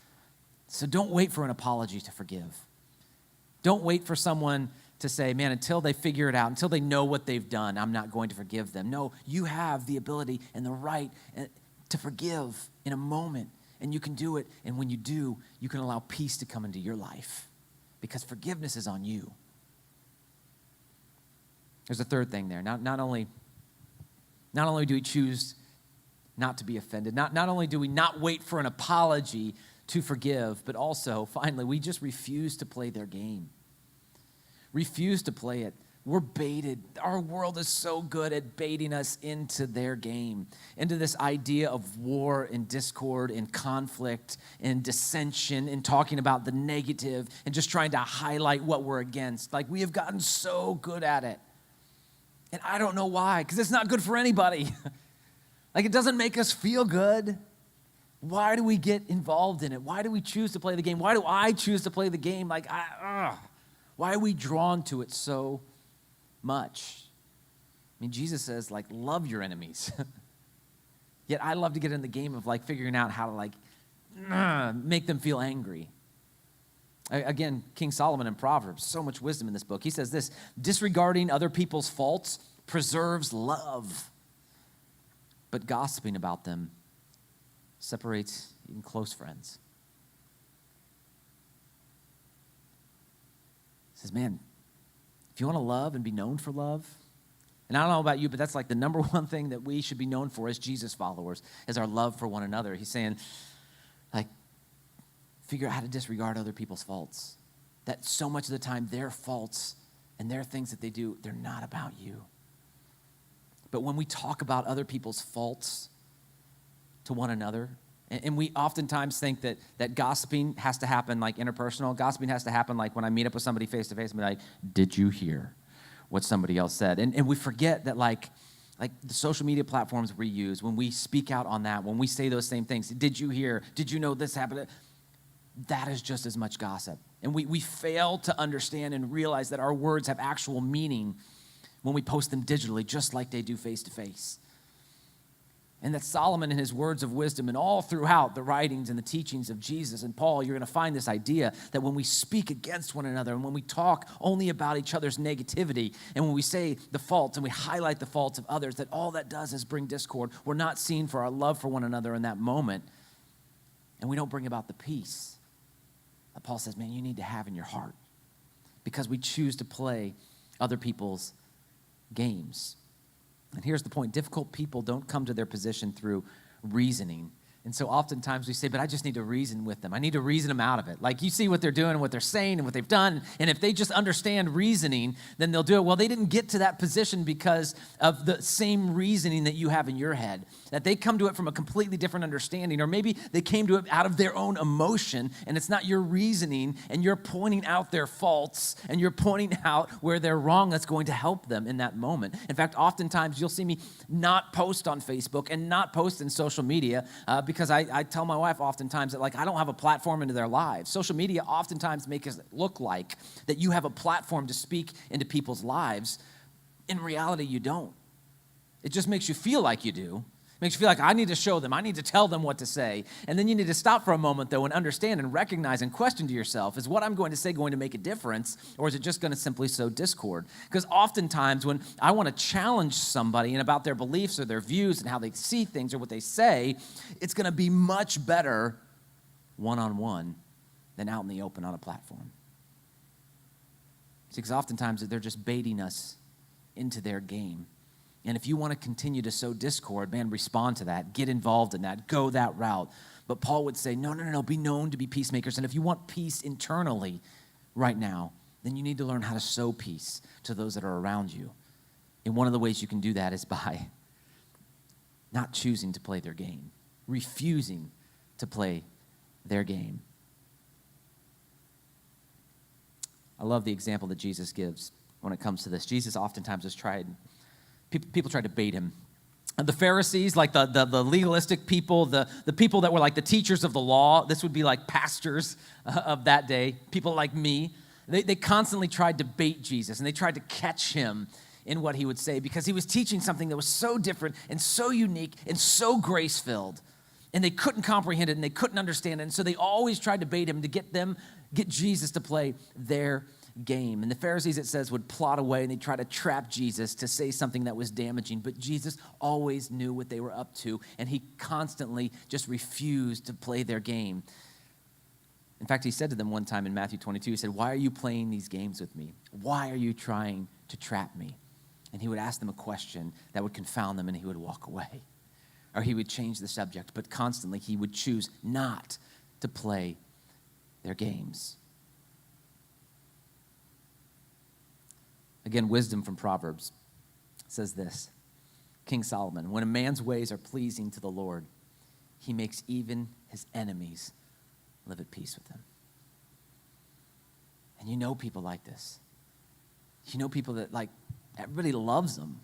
So don't wait for an apology to forgive. Don't wait for someone to say, man, until they figure it out, until they know what they've done, I'm not going to forgive them. No, you have the ability and the right to forgive in a moment, and you can do it. And when you do, you can allow peace to come into your life because forgiveness is on you. There's a third thing there. Not only do we choose not to be offended, not only do we not wait for an apology to forgive, but also, finally, we just refuse to play their game. Refuse to play it. We're baited. Our world is so good at baiting us into their game, into this idea of war and discord and conflict and dissension and talking about the negative and just trying to highlight what we're against. Like, we have gotten so good at it. And I don't know why, because it's not good for anybody. Like, it doesn't make us feel good. Why do we get involved in it? Why do we choose to play the game? Why do I choose to play the game? Like, why are we drawn to it so much? I mean, Jesus says, like, love your enemies. Yet I love to get in the game of, like, figuring out how to, like, make them feel angry. Again, King Solomon in Proverbs, so much wisdom in this book. He says this, disregarding other people's faults preserves love, but gossiping about them separates even close friends. Says, man, if you want to love and be known for love, and I don't know about you, but that's like the number one thing that we should be known for as Jesus followers, is our love for one another. He's saying, like, figure out how to disregard other people's faults. That so much of the time, their faults and their things that they do, they're not about you. But when we talk about other people's faults to one another, and we oftentimes think that gossiping has to happen like interpersonal. Gossiping has to happen like when I meet up with somebody face to face and be like, did you hear what somebody else said? And we forget that like the social media platforms we use, when we speak out on that, when we say those same things, did you hear? Did you know this happened? That is just as much gossip. And we fail to understand and realize that our words have actual meaning when we post them digitally, just like they do face to face. And that Solomon in his words of wisdom and all throughout the writings and the teachings of Jesus and Paul, you're going to find this idea that when we speak against one another and when we talk only about each other's negativity and when we say the faults and we highlight the faults of others, that all that does is bring discord. We're not seen for our love for one another in that moment. And we don't bring about the peace that Paul says, man, you need to have in your heart, because we choose to play other people's games. And here's the point. Difficult people don't come to their position through reasoning. And so oftentimes we say, but I just need to reason with them. I need to reason them out of it. Like, you see what they're doing and what they're saying and what they've done. And if they just understand reasoning, then they'll do it. Well, they didn't get to that position because of the same reasoning that you have in your head. That they come to it from a completely different understanding. Or maybe they came to it out of their own emotion, and it's not your reasoning, and you're pointing out their faults, and you're pointing out where they're wrong that's going to help them in that moment. In fact, oftentimes you'll see me not post on Facebook and not post in social media because I tell my wife oftentimes that, like, I don't have a platform into their lives. Social media oftentimes make it look like that you have a platform to speak into people's lives. In reality, you don't. It just makes you feel like you do. It makes you feel like I need to show them, I need to tell them what to say. And then you need to stop for a moment, though, and understand and recognize and question to yourself, is what I'm going to say going to make a difference, or is it just going to simply sow discord? Because oftentimes when I want to challenge somebody and about their beliefs or their views and how they see things or what they say, it's going to be much better one-on-one than out in the open on a platform. See, because oftentimes they're just baiting us into their game. And if you want to continue to sow discord, man, respond to that. Get involved in that. Go that route. But Paul would say, no. Be known to be peacemakers. And if you want peace internally right now, then you need to learn how to sow peace to those that are around you. And one of the ways you can do that is by not choosing to play their game, refusing to play their game. I love the example that Jesus gives when it comes to this. Jesus oftentimes has tried... People tried to bait him. The Pharisees, like the legalistic people, the people that were like the teachers of the law, this would be like pastors of that day, people like me, they constantly tried to bait Jesus, and they tried to catch him in what he would say, because he was teaching something that was so different and so unique and so grace-filled, and they couldn't comprehend it and they couldn't understand it, and so they always tried to bait him to get Jesus to play their game. And the Pharisees, it says, would plot away and they'd try to trap Jesus to say something that was damaging. But Jesus always knew what they were up to, and he constantly just refused to play their game. In fact, he said to them one time in Matthew 22, he said, why are you playing these games with me? Why are you trying to trap me? And he would ask them a question that would confound them, and he would walk away. Or he would change the subject, but constantly he would choose not to play their games. Again, wisdom from Proverbs says this. King Solomon, when a man's ways are pleasing to the Lord, he makes even his enemies live at peace with him. And you know people like this. You know people that, like, everybody loves them.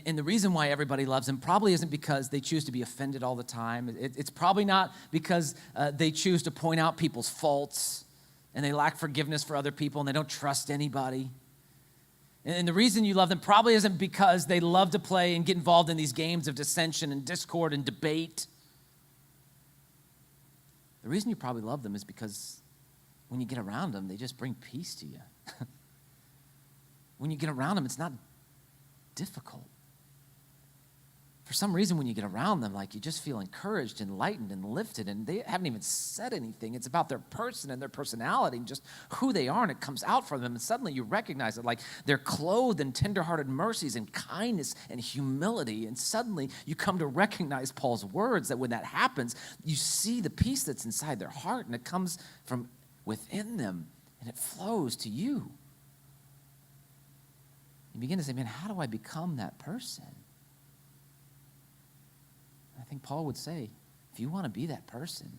And the reason why everybody loves them probably isn't because they choose to be offended all the time. It's probably not because they choose to point out people's faults and they lack forgiveness for other people and they don't trust anybody. And the reason you love them probably isn't because they love to play and get involved in these games of dissension and discord and debate. The reason you probably love them is because when you get around them, they just bring peace to you. When you get around them, it's not difficult. for some reason, when you get around them, like you just feel encouraged and lightened and lifted, and they haven't even said anything. It's about their person and their personality and just who they are, and it comes out for them, and suddenly you recognize it, like they're clothed in tenderhearted mercies and kindness and humility, and suddenly you come to recognize Paul's words that when that happens, you see the peace that's inside their heart, and it comes from within them, and it flows to you. You begin to say, man, how do I become that person? I think Paul would say, if you want to be that person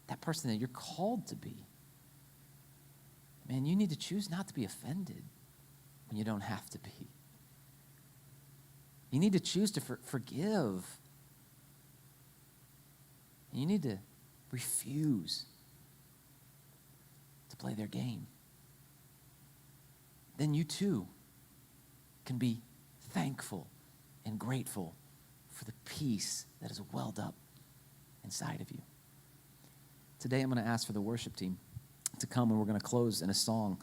that you're called to be, man, you need to choose not to be offended when you don't have to be. You need to choose to forgive. And you need to refuse to play their game. Then you too can be thankful and grateful for the peace that is welled up inside of you. Today I'm going to ask for the worship team to come, and we're going to close in a song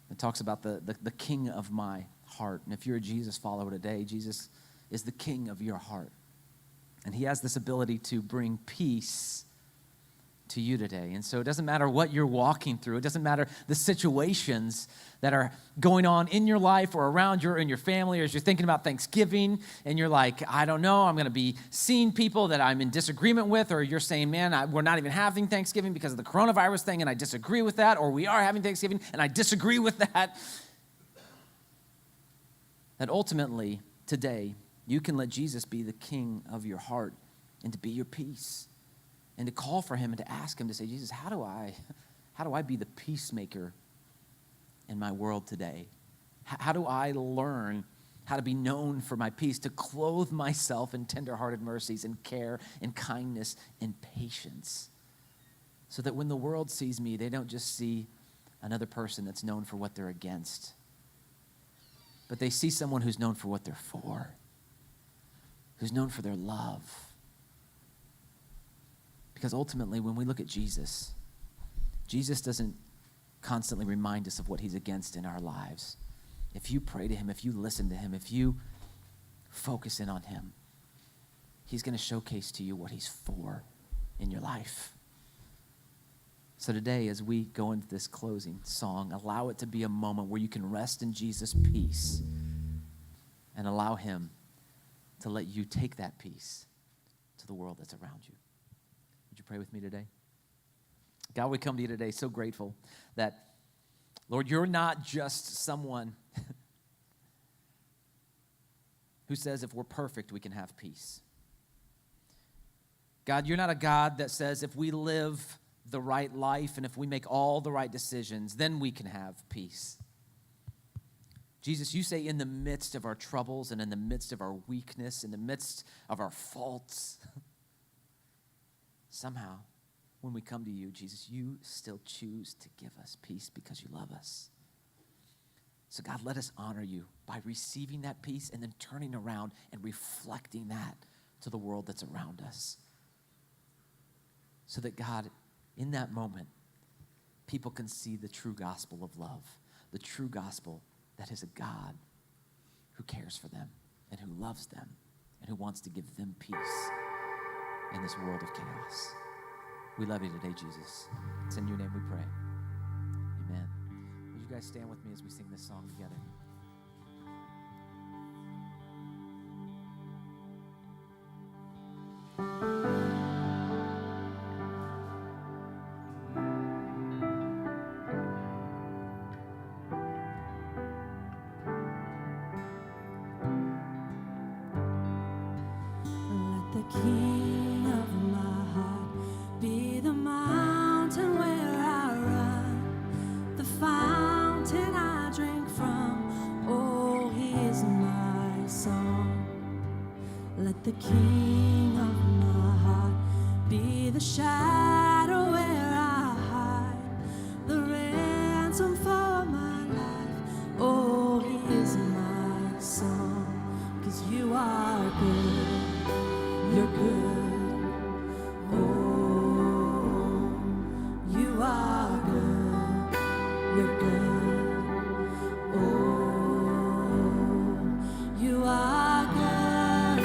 that talks about the king of my heart. And if you're a Jesus follower today, Jesus is the king of your heart. And he has this ability to bring peace to you today. And so it doesn't matter what you're walking through. It doesn't matter the situations that are going on in your life or around you or in your family, or as you're thinking about Thanksgiving and you're like, I don't know, I'm going to be seeing people that I'm in disagreement with, or you're saying, man, we're not even having Thanksgiving because of the coronavirus thing and I disagree with that, or we are having Thanksgiving and I disagree with that. That ultimately, today, you can let Jesus be the king of your heart and to be your peace. And to call for him and to ask him to say, Jesus, how do I be the peacemaker in my world today? How do I learn how to be known for my peace, to clothe myself in tenderhearted mercies and care and kindness and patience, so that when the world sees me, they don't just see another person that's known for what they're against, but they see someone who's known for what they're for, who's known for their love. Because ultimately, when we look at Jesus, Jesus doesn't constantly remind us of what he's against in our lives. If you pray to him, if you listen to him, if you focus in on him, he's going to showcase to you what he's for in your life. So today, as we go into this closing song, allow it to be a moment where you can rest in Jesus' peace and allow him to let you take that peace to the world that's around you. Would you pray with me today? God, we come to you today so grateful that, Lord, you're not just someone who says if we're perfect, we can have peace. God, you're not a God that says if we live the right life and if we make all the right decisions, then we can have peace. Jesus, you say in the midst of our troubles and in the midst of our weakness, in the midst of our faults, somehow, when we come to you, Jesus, you still choose to give us peace because you love us. So God, let us honor you by receiving that peace and then turning around and reflecting that to the world that's around us. So that God, in that moment, people can see the true gospel of love, the true gospel that is a God who cares for them and who loves them and who wants to give them peace in this world of chaos. We love you today, Jesus. It's in your name we pray. Amen. Would you guys stand with me as we sing this song together? Let the King of my heart be the mountain where I run, the fountain I drink from. Oh, he is my song. Let the King of my heart be the shadow where I hide, the ransom for my life. Oh, he is my song. 'Cause you are good. You're good. Oh, you are good. You're good. Oh, you are good.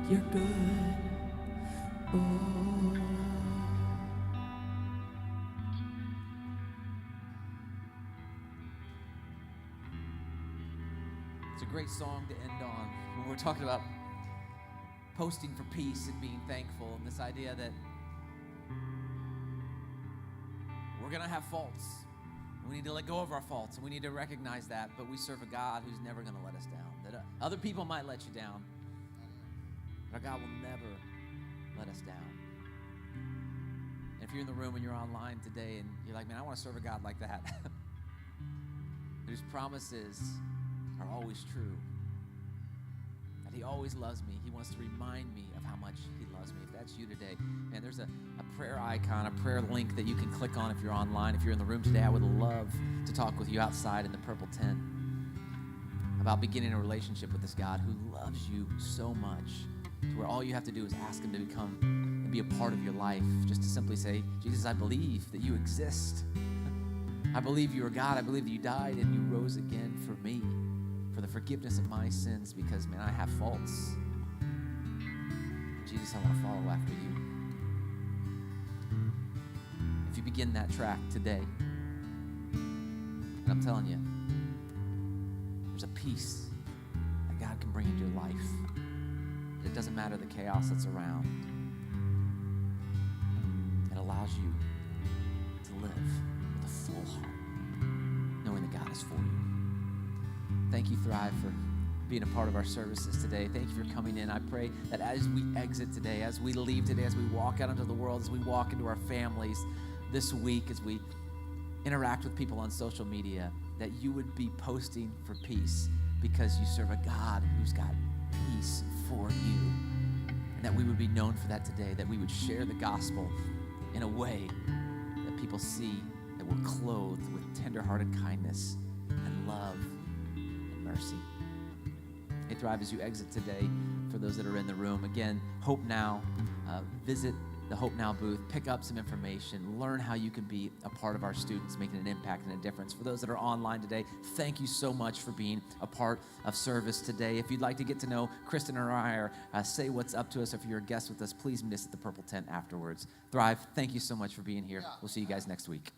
you're good. Oh. It's a great song to end on when we're talking about posting for peace and being thankful, and this idea that we're going to have faults. We need to let go of our faults, and we need to recognize that, but we serve a God who's never going to let us down. That other people might let you down, but our God will never let us down. And if you're in the room and you're online today and you're like, man, I want to serve a God like that, whose promises are always true, that he always loves me. He wants to remind me of how much he loves me. If that's you today, man, there's a prayer icon, a prayer link that you can click on if you're online. If you're in the room today, I would love to talk with you outside in the purple tent about beginning a relationship with this God who loves you so much to where all you have to do is ask him to become and be a part of your life, just to simply say, Jesus, I believe that you exist. I believe you are God. I believe that you died and you rose again for me, for the forgiveness of my sins, because, man, I have faults. Jesus, I want to follow after you. If you begin that track today, and I'm telling you, there's a peace that God can bring into your life. It doesn't matter the chaos that's around. It allows you to live with a full heart, knowing that God is for you. Thank you, Thrive, for being a part of our services today. Thank you for coming in. I pray that as we exit today, as we leave today, as we walk out into the world, as we walk into our families this week, as we interact with people on social media, that you would be posting for peace because you serve a God who's got peace for you. And that we would be known for that today, that we would share the gospel in a way that people see that we're clothed with tender-hearted kindness and love and mercy. Hey, Thrive, as you exit today, for those that are in the room, again, Hope Now, visit the Hope Now booth, pick up some information, learn how you can be a part of our students, making an impact and a difference. For those that are online today, thank you so much for being a part of service today. If you'd like to get to know Kristen or I, or say what's up to us, if you're a guest with us, please meet us at the Purple Tent afterwards. Thrive, thank you so much for being here. We'll see you guys next week.